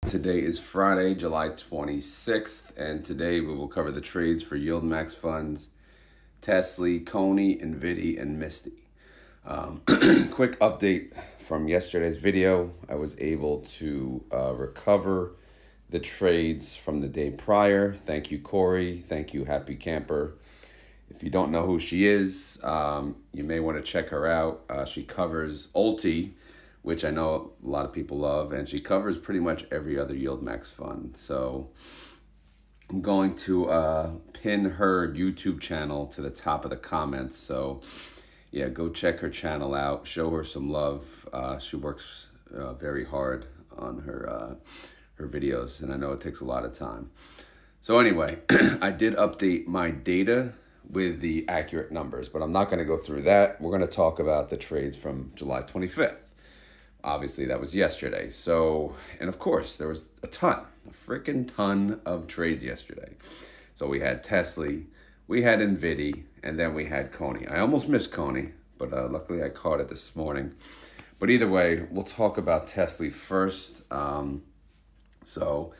Today is Friday, July 26th, and today we will cover the trades for Yield Max funds, Tesla, Coney, Nvidia, and Misty. Quick update from yesterday's video. I was able to recover the trades from the day prior. Thank you, Corey. Thank you, Happy Camper. If you don't know who she is, you may want to check her out. She covers Ulti, which I know a lot of people love, and she covers pretty much every other Yield Max fund. So I'm going to pin her YouTube channel to the top of the comments. So yeah, go check her channel out. Show her some love. She works very hard on her videos, and I know it takes a lot of time. So anyway, I did update my data with the accurate numbers, but I'm not going to go through that. We're going to talk about the trades from July 25th. Obviously, that was yesterday. So, and of course, there was a freaking ton of trades yesterday. So we had Tesla, we had Nvidia, and then we had Coney. I almost missed Coney, but luckily I caught it this morning. But either way, we'll talk about Tesla first. So,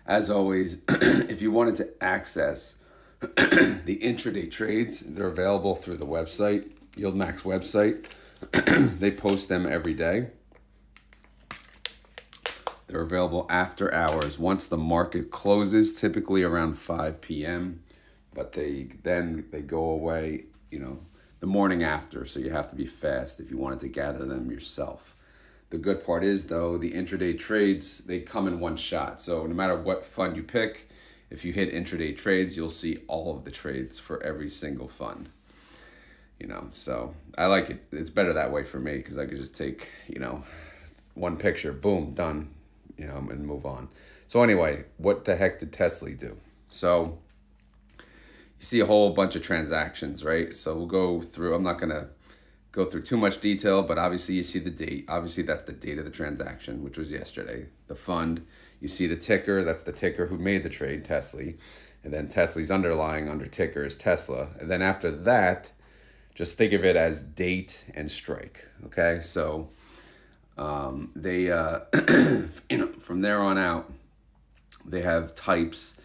as always, if you wanted to access the intraday trades, they're available through the website, Yield Max website. They post them every day. They're available after hours once the market closes, typically around 5 p.m. But they go away, the morning after. So you have to be fast if you wanted to gather them yourself. The good part is, though, the intraday trades, they come in one shot. So no matter what fund you pick, if you hit intraday trades, you'll see all of the trades for every single fund. So I like it. It's better that way for me because I could just take, one picture, boom, done. And move on. So anyway, what the heck did Tesla do? So you see a whole bunch of transactions, right? So we'll go through, I'm not going to go through too much detail, but obviously you see the date. Obviously that's the date of the transaction, which was yesterday. The fund, you see the ticker, that's the ticker who made the trade, Tesla. And then Tesla's underlying under ticker is Tesla. And then after that, just think of it as date and strike, okay? So they, from there on out, they have types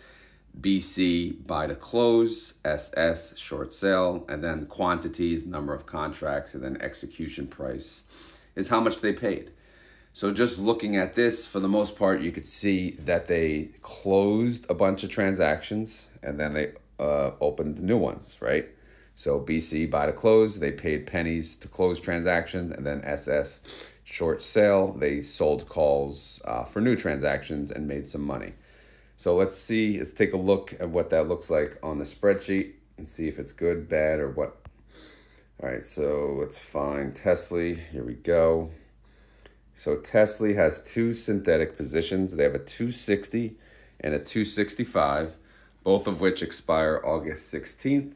BC, buy to close, SS, short sale, and then quantities, number of contracts, and then execution price is how much they paid. So just looking at this, for the most part, you could see that they closed a bunch of transactions and then they opened new ones, right? So BC, buy to close, they paid pennies to close transactions, and then SS, short sale, they sold calls for new transactions and made some money. So let's take a look at what that looks like on the spreadsheet and see if it's good, bad, or what. All right, so let's find Tesla. Here we go. So Tesla has two synthetic positions. They have a 260 and a 265, both of which expire August 16th.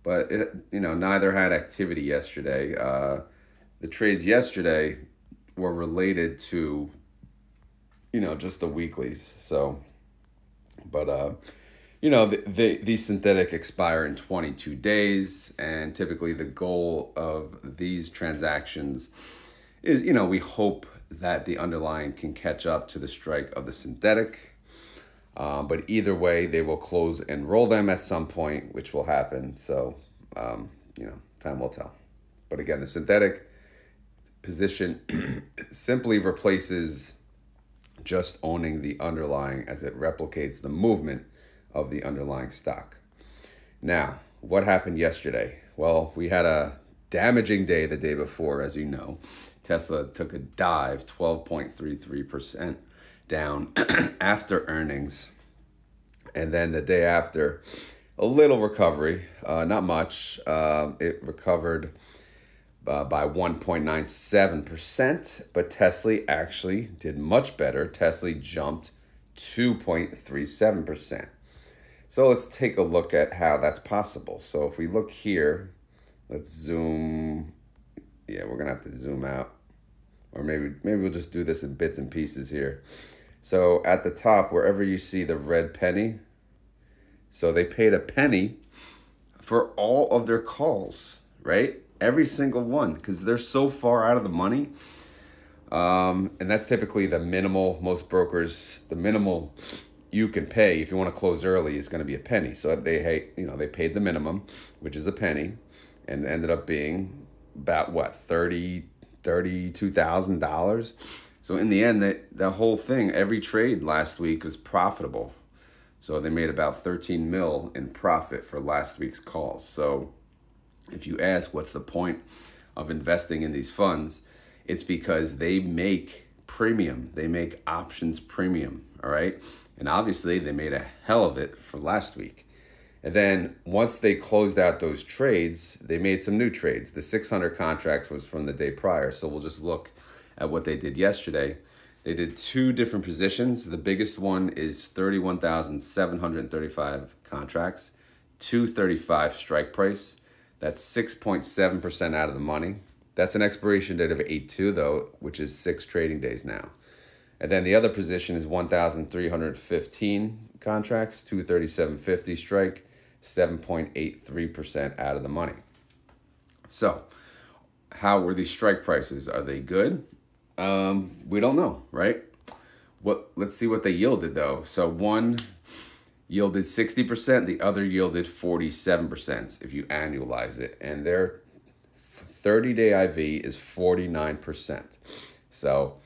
But neither had activity yesterday. The trades yesterday were related to, just the weeklies. So, but, these synthetic expire in 22 days. And typically the goal of these transactions is, we hope that the underlying can catch up to the strike of the synthetic. But either way, they will close and roll them at some point, which will happen. So, time will tell. But again, the synthetic position simply replaces just owning the underlying as it replicates the movement of the underlying stock. Now, what happened yesterday? Well, we had a damaging day the day before, as you know. Tesla took a dive, 12.33% down after earnings. And then the day after, a little recovery, not much. It recovered by 1.97%, but Tesla actually did much better. Tesla jumped 2.37%. So let's take a look at how that's possible. So if we look here, let's zoom. Yeah, we're gonna have to zoom out, or maybe we'll just do this in bits and pieces here. So at the top, wherever you see the red penny, so they paid a penny for all of their calls, right? Every single one, because they're so far out of the money. And that's typically the minimal, most brokers, the minimal you can pay if you want to close early is going to be a penny. So they paid the minimum, which is a penny, and ended up being about what, $32,000. So in the end, the whole thing, every trade last week was profitable. So they made about 13 mil in profit for last week's calls. So if you ask what's the point of investing in these funds, it's because they make premium. They make options premium, all right? And obviously they made a hell of it for last week. And then once they closed out those trades, they made some new trades. The 600 contracts was from the day prior. So we'll just look at what they did yesterday. They did two different positions. The biggest one is 31,735 contracts, 235 strike price. That's 6.7% out of the money. That's an expiration date of 8/2 though, which is 6 trading days now. And then the other position is 1,315 contracts, 237.50 strike, 7.83% out of the money. So how were these strike prices? Are they good? We don't know, right? Let's see what they yielded though. So one yielded 60%, the other yielded 47% if you annualize it. And their 30-day IV is 49%. So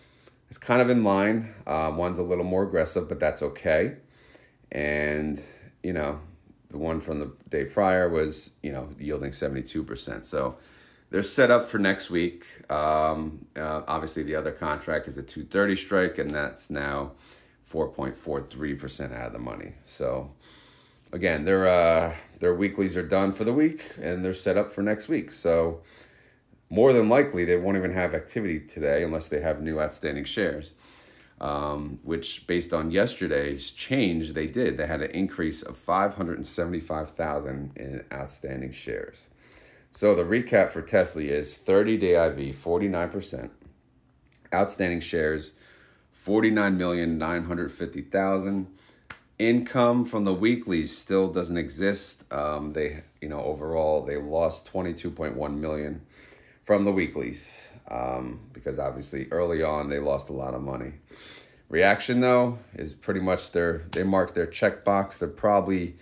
it's kind of in line. One's a little more aggressive, but that's okay. And, the one from the day prior was, yielding 72%. So they're set up for next week. Obviously, the other contract is a 230 strike, and that's now 4.43% out of the money. So again, their weeklies are done for the week, and they're set up for next week. So more than likely, they won't even have activity today unless they have new outstanding shares, which based on yesterday's change, they did. They had an increase of 575,000 in outstanding shares. So the recap for Tesla is 30-day IV, 49%. Outstanding shares, 49,950,000. Income from the weeklies still doesn't exist. Overall, they lost 22.1 million from the weeklies because obviously early on they lost a lot of money. Reaction though is pretty much they marked their checkbox. They're probably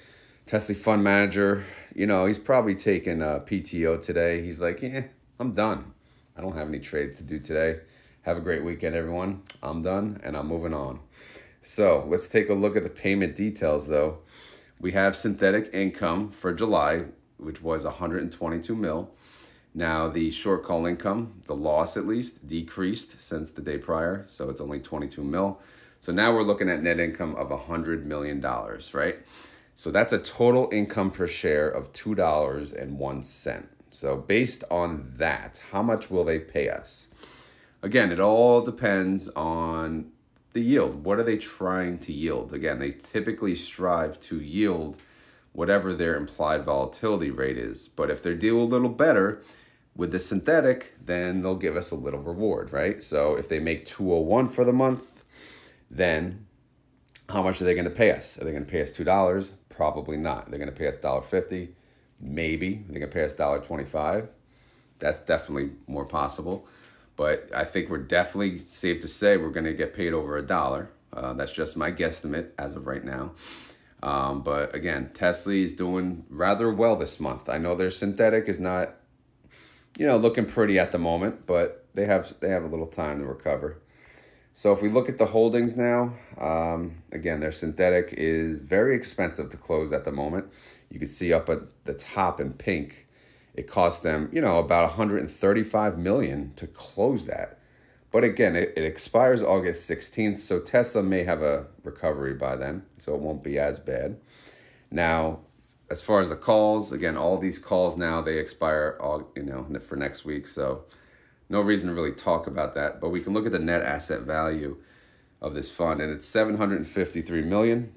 Tesla fund manager. He's probably taking a PTO today. He's like, yeah, I'm done. I don't have any trades to do today. Have a great weekend, everyone. I'm done and I'm moving on. So let's take a look at the payment details though. We have synthetic income for July, which was 122 mil. Now the short call income, the loss at least, decreased since the day prior. So it's only 22 mil. So now we're looking at net income of $100 million, right? So that's a total income per share of $2.01. So based on that, how much will they pay us? Again, it all depends on the yield. What are they trying to yield? Again, they typically strive to yield whatever their implied volatility rate is. But if they do a little better with the synthetic, then they'll give us a little reward, right? So if they make 201 for the month, then how much are they going to pay us? Are they going to pay us $2? Probably not. They're going to pay us $1.50. Maybe. They're going to pay us $1.25. That's definitely more possible. But I think we're definitely safe to say we're going to get paid over $1. That's just my guesstimate as of right now. But again, Tesla is doing rather well this month. I know their synthetic is not, looking pretty at the moment, but they have a little time to recover. So if we look at the holdings now, again, their synthetic is very expensive to close at the moment. You can see up at the top in pink, it cost them, about 135 million to close that. But again, it expires August 16th, so Tesla may have a recovery by then, so it won't be as bad. Now, as far as the calls, again, all these calls now, they expire, for next week, so no reason to really talk about that. But we can look at the net asset value of this fund, and it's 753 million.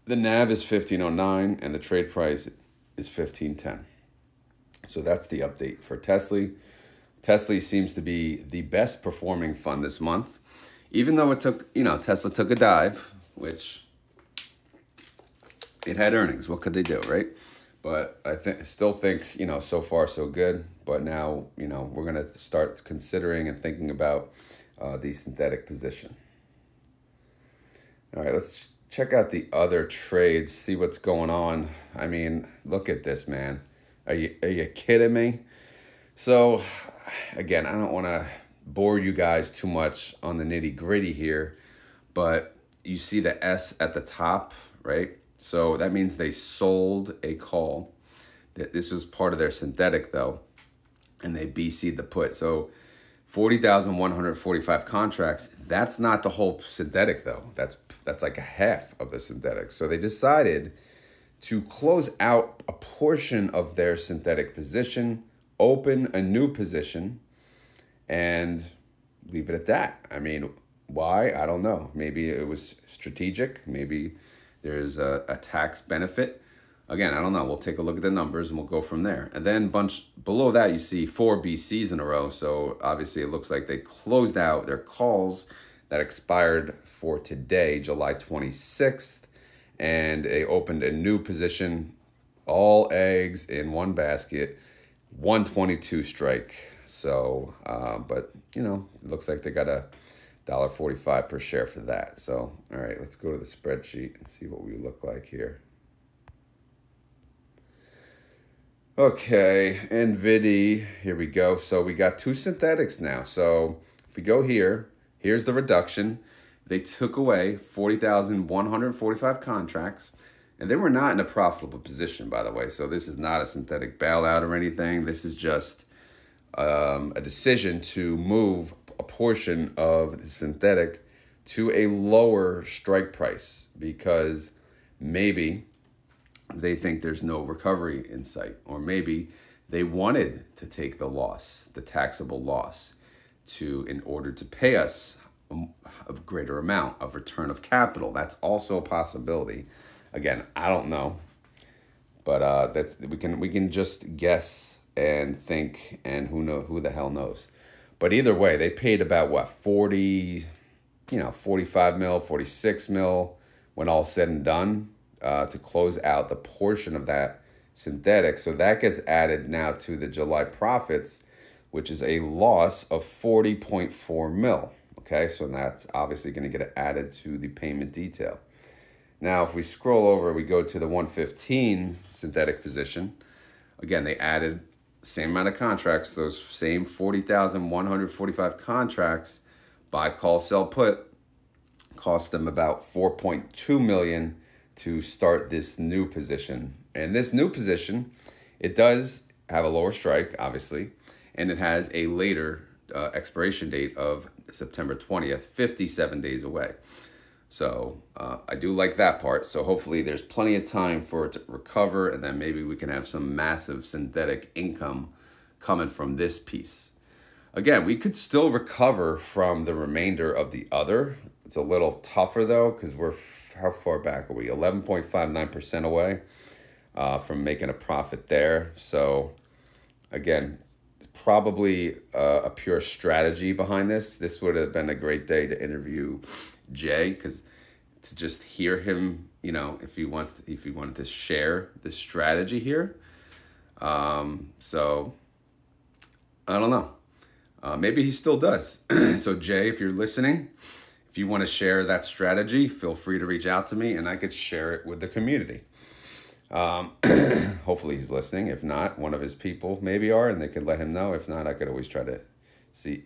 The NAV is 1509, and the trade price is 1510. So that's the update for Tesla. Tesla seems to be the best performing fund this month, even though it took, Tesla took a dive, which it had earnings. What could they do, right? But I still think, so far so good. but now, we're going to start considering and thinking about the synthetic position. All right, let's check out the other trades, see what's going on. I mean, look at this, man. Are you kidding me? So, again, I don't want to bore you guys too much on the nitty-gritty here, but you see the S at the top, right? So that means they sold a call. This was part of their synthetic, though, and they BC'd the put. So 40,145 contracts, that's not the whole synthetic, though. That's like a half of the synthetic. So they decided to close out a portion of their synthetic position, open a new position, and leave it at that. I mean, why? I don't know. Maybe it was strategic. Maybe there's a tax benefit. Again, I don't know. We'll take a look at the numbers and we'll go from there. And then below that, you see 4 BCs in a row. So obviously it looks like they closed out their calls that expired for today, July 26th. And they opened a new position, all eggs in one basket, 122 strike. So, but it looks like they got a $1.45 per share for that. So, all right, let's go to the spreadsheet and see what we look like here. Okay, NVIDIA, here we go. So we got 2 synthetics now. So if we go here, here's the reduction. They took away 40,145 contracts, and they were not in a profitable position, by the way. So this is not a synthetic bailout or anything. This is just a decision to move a portion of the synthetic to a lower strike price because maybe they think there's no recovery in sight, or maybe they wanted to take the loss, the taxable loss, in order to pay us a greater amount of return of capital. That's also a possibility. Again, I don't know, but we can just guess and think, and who the hell knows. But either way, they paid about what, 45 mil, 46 mil when all said and done to close out the portion of that synthetic. So that gets added now to the July profits, which is a loss of 40.4 mil. Okay, so that's obviously going to get added to the payment detail. Now, if we scroll over, we go to the 115 synthetic position. Again, they added same amount of contracts, those same 40,145 contracts, buy, call, sell, put, cost them about 4.2 million to start this new position. And this new position, it does have a lower strike, obviously, and it has a later expiration date of September 20th, 57 days away. So I do like that part. So hopefully there's plenty of time for it to recover, and then maybe we can have some massive synthetic income coming from this piece. Again, we could still recover from the remainder of the other. It's a little tougher though, because how far back are we? 11.59% away from making a profit there. So again, probably a pure strategy behind this. This would have been a great day to interview Jay, because to just hear him, if he wanted to share the strategy here. So I don't know. Maybe he still does. So Jay, if you're listening, if you want to share that strategy, feel free to reach out to me and I could share it with the community. Hopefully he's listening. If not, one of his people maybe are, and they could let him know. If not, I could always try to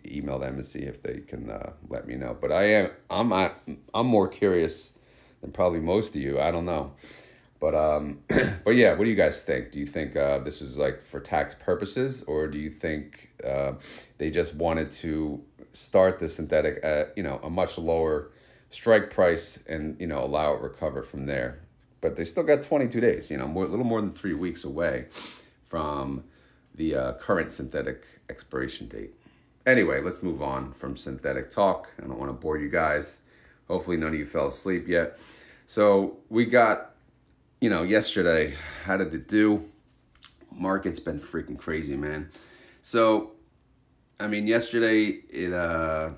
email them and see if they can let me know. But I'm more curious than probably most of you. I don't know. But but yeah, what do you guys think? Do you think this was like for tax purposes, or do you think they just wanted to start the synthetic at a much lower strike price and allow it recover from there? But they still got 22 days, a little more than 3 weeks away from the current synthetic expiration date. Anyway, let's move on from synthetic talk. I don't want to bore you guys. Hopefully none of you fell asleep yet. So we got, yesterday, how did it do? Market's been freaking crazy, man. So, yesterday, the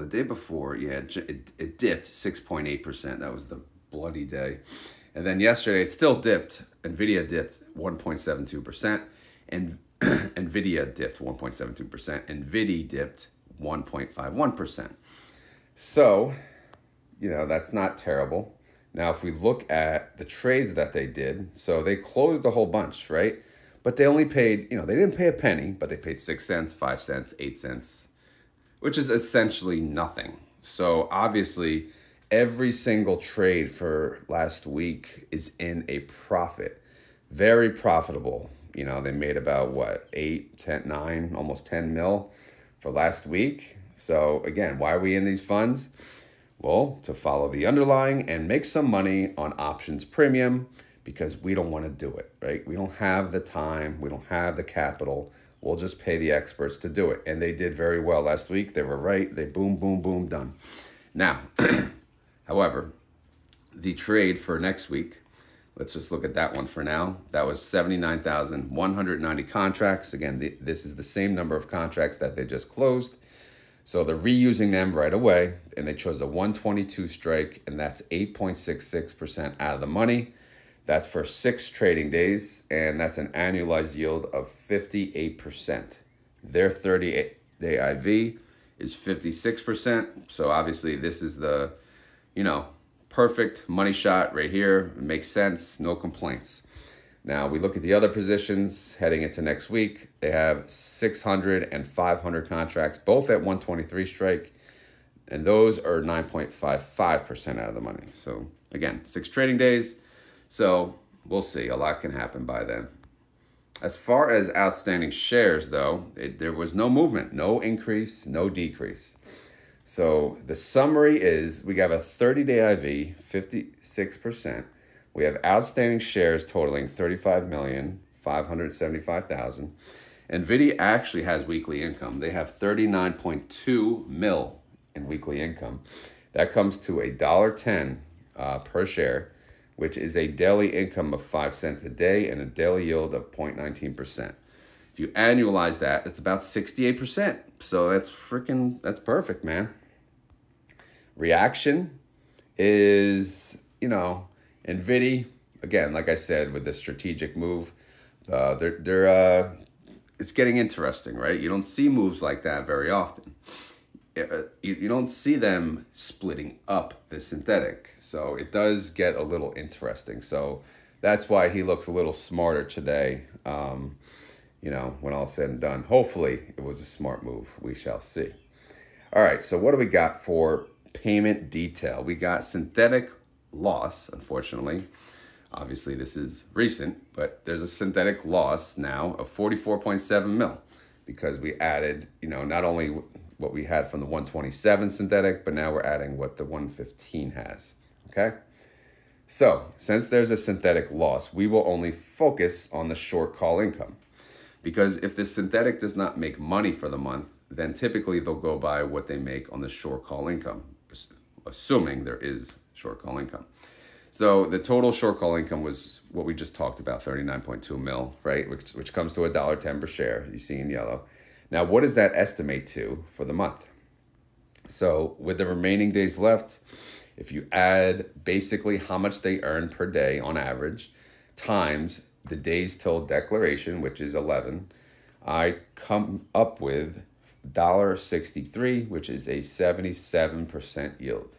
day before, it dipped 6.8%. That was the bloody day. And then yesterday, it still dipped. NVIDIA dipped 1.72%. And Nvidia dipped 1.72%. Nvidia dipped 1.51%. So, that's not terrible. Now, if we look at the trades that they did, so they closed a whole bunch, right? But they only paid, they didn't pay a penny, but they paid 6 cents, 5 cents, 8 cents, which is essentially nothing. So obviously, every single trade for last week is in a profit. Very profitable. They made about what, 8, 10, 9, almost 10 mil for last week. So again, why are we in these funds? Well, to follow the underlying and make some money on options premium, because we don't want to do it, right? We don't have the time. We don't have the capital. We'll just pay the experts to do it. And they did very well last week. They were right. They boom, boom, boom, done. Now, however, the trade for next week, let's just look at that one for now. That was 79,190 contracts. Again, this is the same number of contracts that they just closed. So they're reusing them right away, and they chose a 122 strike, and that's 8.66% out of the money. That's for 6 trading days, and that's an annualized yield of 58%. Their 30-day IV is 56%. So obviously this is the, perfect money shot right here. It makes sense, no complaints. Now, we look at the other positions heading into next week. They have 600 and 500 contracts, both at 123 strike. And those are 9.55% out of the money. So, again, 6 trading days. So, we'll see. A lot can happen by then. As far as outstanding shares, though, there was no movement, no increase, no decrease. So, the summary is we have a 30-day IV, 56%. We have outstanding shares totaling 35,575,000. Nvidia actually has weekly income. They have 39.2 mil in weekly income. That comes to $1.10 per share, which is a daily income of 5 cents a day and a daily yield of 0.19%. If you annualize that, it's about 68%. So that's perfect, man. Reaction is, Nvidia, again, like I said, with the strategic move, it's getting interesting, right? You don't see moves like that very often. You don't see them splitting up the synthetic. So it does get a little interesting. So that's why he looks a little smarter today, when all's said and done. Hopefully it was a smart move. We shall see. All right, so what do we got for payment detail? We got synthetic loss, unfortunately. Obviously, this is recent, but there's a synthetic loss now of 44.7 mil because we added, not only what we had from the 127 synthetic, but now we're adding what the 115 has, okay? So, since there's a synthetic loss, we will only focus on the short call income, because if the synthetic does not make money for the month, then typically they'll go by what they make on the short call income, assuming there is short call income. So the total short call income was what we just talked about, 39.2 mil, right? Which comes to $1.10 per share, you see in yellow. Now, what does that estimate to for the month? So with the remaining days left, if you add basically how much they earn per day on average, times the days till declaration, which is 11, I come up with $1.63, which is a 77% yield.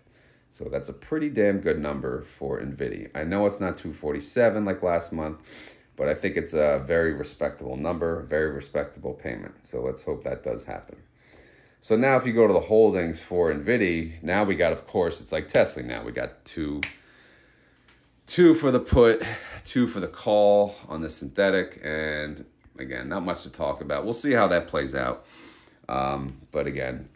So that's a pretty damn good number for Nvidia. I know it's not 247 like last month, but I think it's a very respectable number, very respectable payment. So let's hope that does happen. So now if you go to the holdings for Nvidia, now we got, of course, it's like Tesla now. We got two for the put, 2 for the call on the synthetic. And again, not much to talk about. We'll see how that plays out. But again,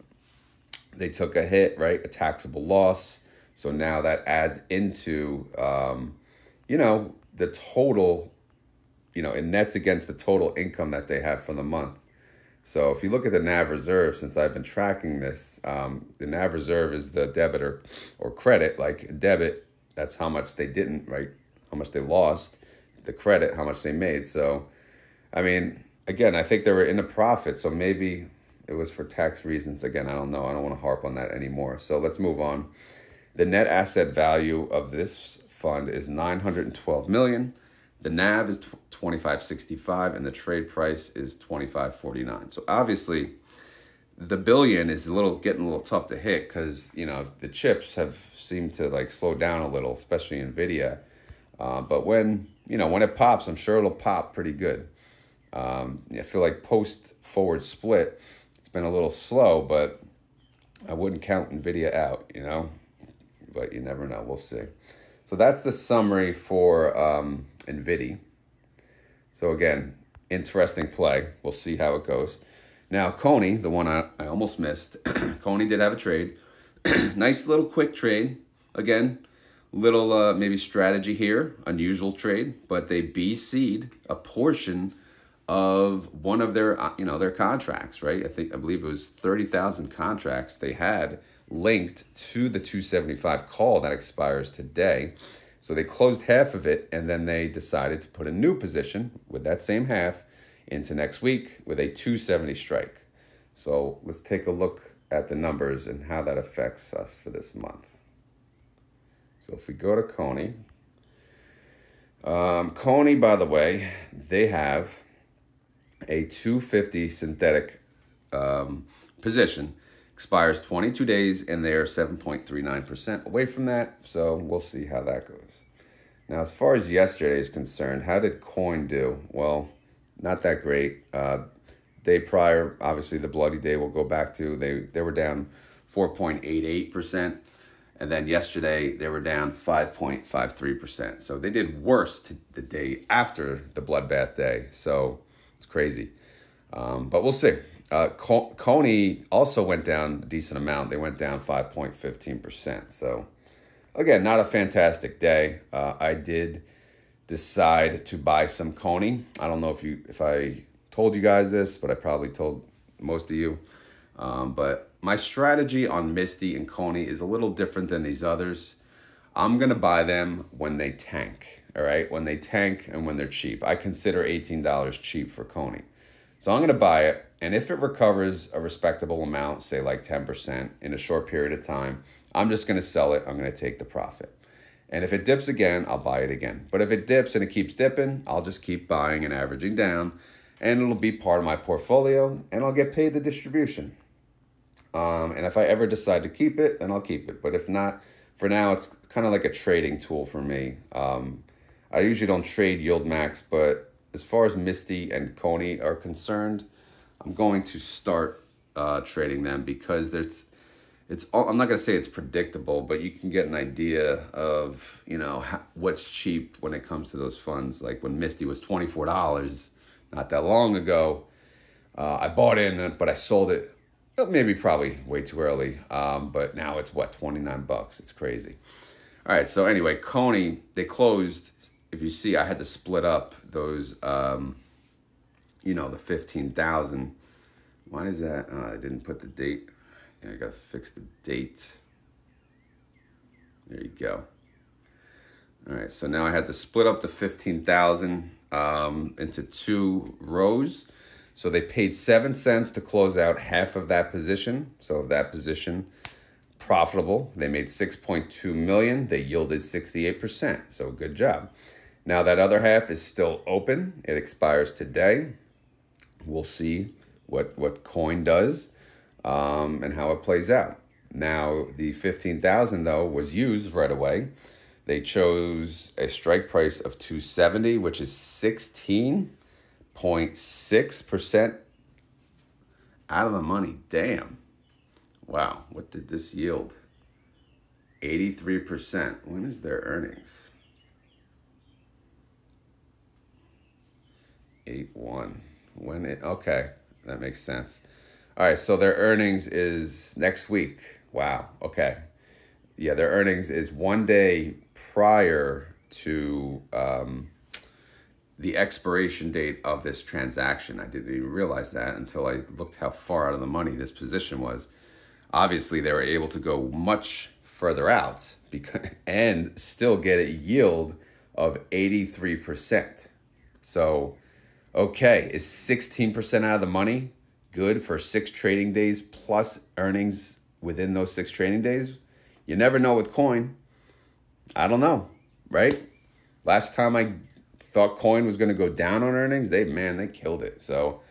they took a hit, right? A taxable loss. So now that adds into, the total, it nets against the total income that they have for the month. So if you look at the NAV reserve, since I've been tracking this, the NAV reserve is the debit or credit. Like debit, that's how much they didn't, right? How much they lost. The credit, how much they made. So, I mean, again, I think they were in a profit. So maybe it was for tax reasons. Again, I don't know. I don't want to harp on that anymore. So let's move on. The net asset value of this fund is $912 million. The NAV is 25.65 and the trade price is 25.49. So obviously the billion is getting a little tough to hit because, you know, the chips have seemed to like slow down a little, especially NVIDIA. But when it pops, I'm sure it'll pop pretty good. I feel like post forward split, it's been a little slow, but I wouldn't count NVIDIA out, you know, but you never know. We'll see. So that's the summary for NVIDIA. So again, interesting play. We'll see how it goes. Now, Coney, the one I almost missed, Coney did have a trade. Nice little quick trade. Again, little maybe strategy here, unusual trade, but they BC'd a portion of one of their their contracts, right? I believe it was 30,000 contracts they had linked to the 275 call that expires today. So they closed half of it, and then they decided to put a new position with that same half into next week with a 270 strike. So let's take a look at the numbers and how that affects us for this month. So if we go to Coney, Coney, by the way, they have a 250 synthetic position, expires 22 days, and they are 7.39% away from that. So we'll see how that goes. Now, as far as yesterday is concerned, how did Coin do? Well, not that great. Day prior, obviously the bloody day we'll go back to, they were down 4.88%. And then yesterday they were down 5.53%. So they did worse the day after the bloodbath day. So it's crazy. But we'll see. Coney also went down a decent amount. They went down 5.15%. So again, not a fantastic day. I did decide to buy some Coney. I don't know if I told you guys this, but I probably told most of you. But my strategy on Misty and Coney is a little different than these others. I'm going to buy them when they tank, all right? When they tank and when they're cheap. I consider $18 cheap for Coney. So I'm going to buy it, and if it recovers a respectable amount, say like 10% in a short period of time, I'm just going to sell it. I'm going to take the profit. And if it dips again, I'll buy it again. But if it dips and it keeps dipping, I'll just keep buying and averaging down, and it'll be part of my portfolio, and I'll get paid the distribution. And if I ever decide to keep it, then I'll keep it. But if not, for now, it's kind of like a trading tool for me. I usually don't trade yield max, but as far as Misty and Coney are concerned, I'm going to start trading them because I'm not going to say it's predictable, but you can get an idea of, you know, what's cheap when it comes to those funds. Like when Misty was $24 not that long ago, I bought in, but I sold it. Maybe probably way too early, but now it's what, 29 bucks. It's crazy. All right, so anyway, Coney, they closed. If you see, I had to split up those, you know, the 15,000. Why is that? I didn't put the date. I got to fix the date. There you go. All right, so now I had to split up the 15,000 into two rows. So they paid 7 cents to close out half of that position. So of that position, profitable. They made 6.2 million. They yielded 68%. So good job. Now that other half is still open. It expires today. We'll see what Coin does and how it plays out. Now the 15,000 though was used right away. They chose a strike price of 270, which is 16.6% out of the money. Damn. Wow. What did this yield? 83%. When is their earnings? 8-1. Okay. That makes sense. All right. So their earnings is next week. Wow. Okay. Yeah. Their earnings is 1 day prior to, the expiration date of this transaction. I didn't even realize that until I looked how far out of the money this position was. Obviously, they were able to go much further out and still get a yield of 83%. So, okay, is 16% out of the money good for 6 trading days plus earnings within those 6 trading days? You never know with Coin. I don't know, right? Last time I thought coin was going to go down on earnings, they killed it. So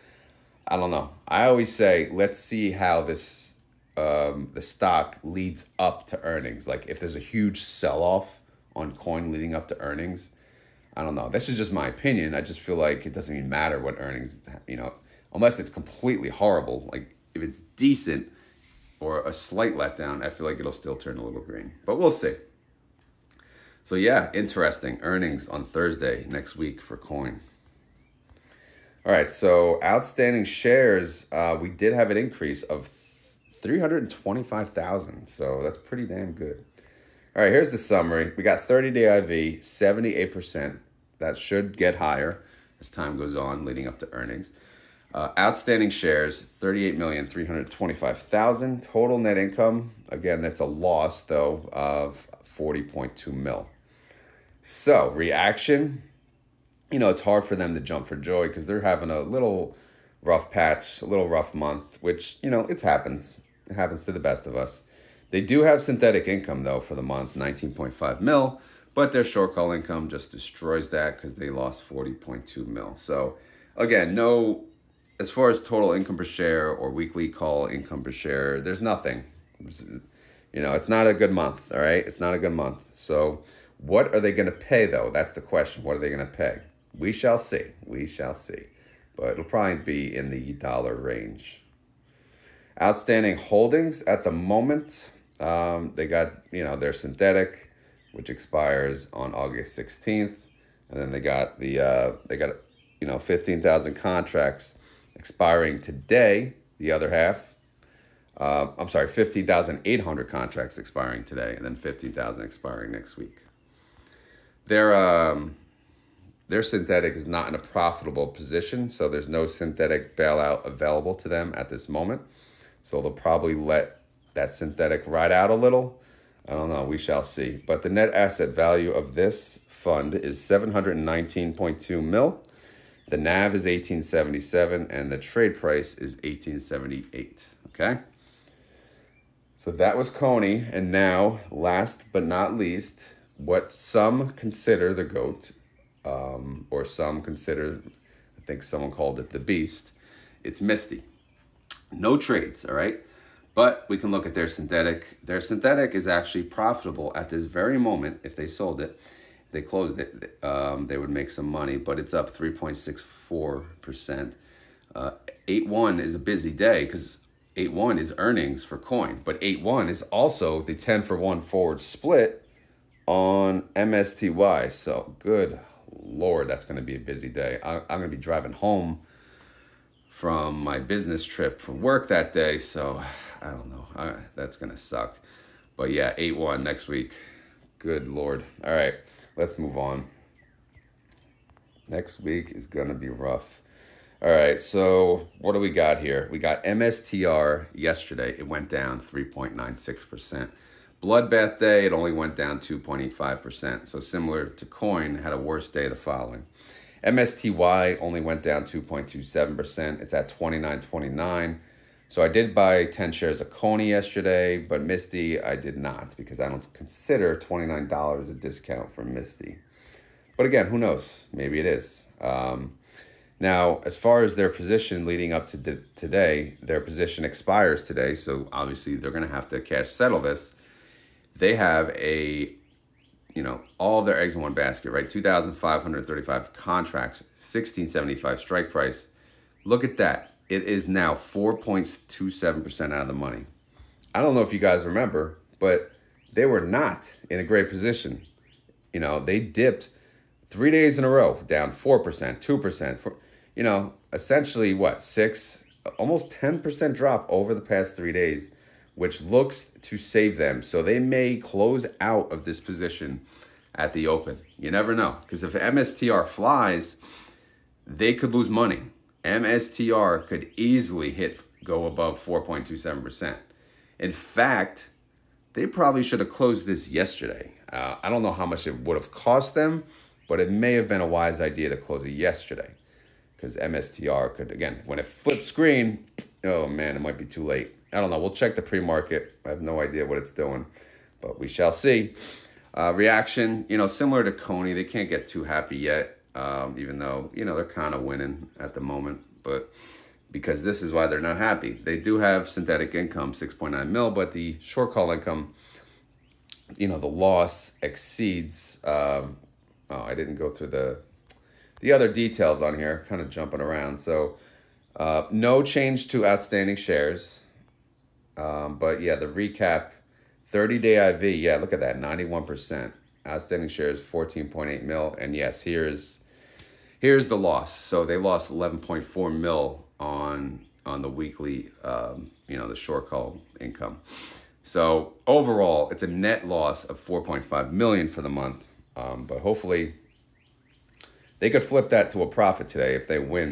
I don't know. I always say, let's see how this the stock leads up to earnings. Like if there's a huge sell-off on coin leading up to earnings, I don't know. This is just my opinion. I just feel like it doesn't even matter what earnings, unless it's completely horrible. Like if it's decent or a slight letdown, I feel like it'll still turn a little green. But we'll see. So yeah, interesting. Earnings on Thursday next week for coin. All right, so outstanding shares, we did have an increase of 325,000. So that's pretty damn good. All right, here's the summary. We got 30-day IV, 78%. That should get higher as time goes on leading up to earnings. Outstanding shares, 38,325,000. Total net income, again, that's a loss, though, of 40.2 mil. So, reaction, it's hard for them to jump for joy because they're having a little rough patch, a little rough month, which, it happens. It happens to the best of us. They do have synthetic income, though, for the month, 19.5 mil, but their short call income just destroys that because they lost 40.2 mil. So, again, as far as total income per share or weekly call income per share, there's nothing. It's not a good month, all right? It's not a good month. So what are they going to pay, though? That's the question. What are they going to pay? We shall see. We shall see. But it'll probably be in the dollar range. Outstanding holdings at the moment, they got, their synthetic, which expires on August 16th. And then they got 15,000 contracts expiring today, the other half. 15,800 contracts expiring today, and then 15,000 expiring next week. Their synthetic is not in a profitable position, so there's no synthetic bailout available to them at this moment. So they'll probably let that synthetic ride out a little. I don't know. We shall see. But the net asset value of this fund is 719.2 mil. The NAV is 1877 and the trade price is 1878. Okay. So that was Coney. And now, last but not least, what some consider the GOAT, or some consider, I think someone called it the beast. It's Misty. No trades, all right? But we can look at their synthetic. Their synthetic is actually profitable at this very moment. If they sold it, they closed it, they would make some money, but it's up 3.64%. 8-1 is a busy day because 8-1 is earnings for coin, but 8-1 is also the 10-for-1 forward split on MSTY. So good Lord, that's going to be a busy day. I'm going to be driving home from my business trip for work that day, so I don't know. That's going to suck. But yeah, 8-1 next week. Good Lord. All right, let's move on. Next week is going to be rough. All right, so what do we got here? We got MSTR yesterday. It went down 3.96%. Bloodbath Day, it only went down 2.85%. So similar to Coin, had a worse day the following. MSTY only went down 2.27%. It's at 29.29. So I did buy 10 shares of Coney yesterday, but Misty I did not because I don't consider $29 a discount for Misty. But again, who knows? Maybe it is. Now, as far as their position leading up to today, their position expires today, so obviously they're going to have to cash settle this. They have all of their eggs in one basket, right? 2,535 contracts, 1675 strike price. Look at that. It is now 4.27% out of the money. I don't know if you guys remember, but they were not in a great position. They dipped 3 days in a row, down 4%, 2%. Essentially what, almost 10% drop over the past 3 days, which looks to save them. So they may close out of this position at the open. You never know. Because if MSTR flies, they could lose money. MSTR could easily go above 4.27%. In fact, they probably should have closed this yesterday. I don't know how much it would have cost them, but it may have been a wise idea to close it yesterday. Because MSTR could, again, when it flips green, oh man, it might be too late. I don't know. We'll check the pre-market. I have no idea what it's doing, but we shall see. Reaction, similar to Coney, they can't get too happy yet. even though, they're kind of winning at the moment. But because this is why they're not happy. They do have synthetic income, 6.9 mil, but the short call income, the loss exceeds, I didn't go through the other details on here, kind of jumping around. So no change to outstanding shares. But yeah, the recap, 30-day IV, yeah, look at that, 91%. Outstanding shares, 14.8 mil. And yes, here's the loss. So they lost 11.4 mil on the weekly, the short call income. So overall, it's a net loss of 4.5 million for the month. But hopefully they could flip that to a profit today if they win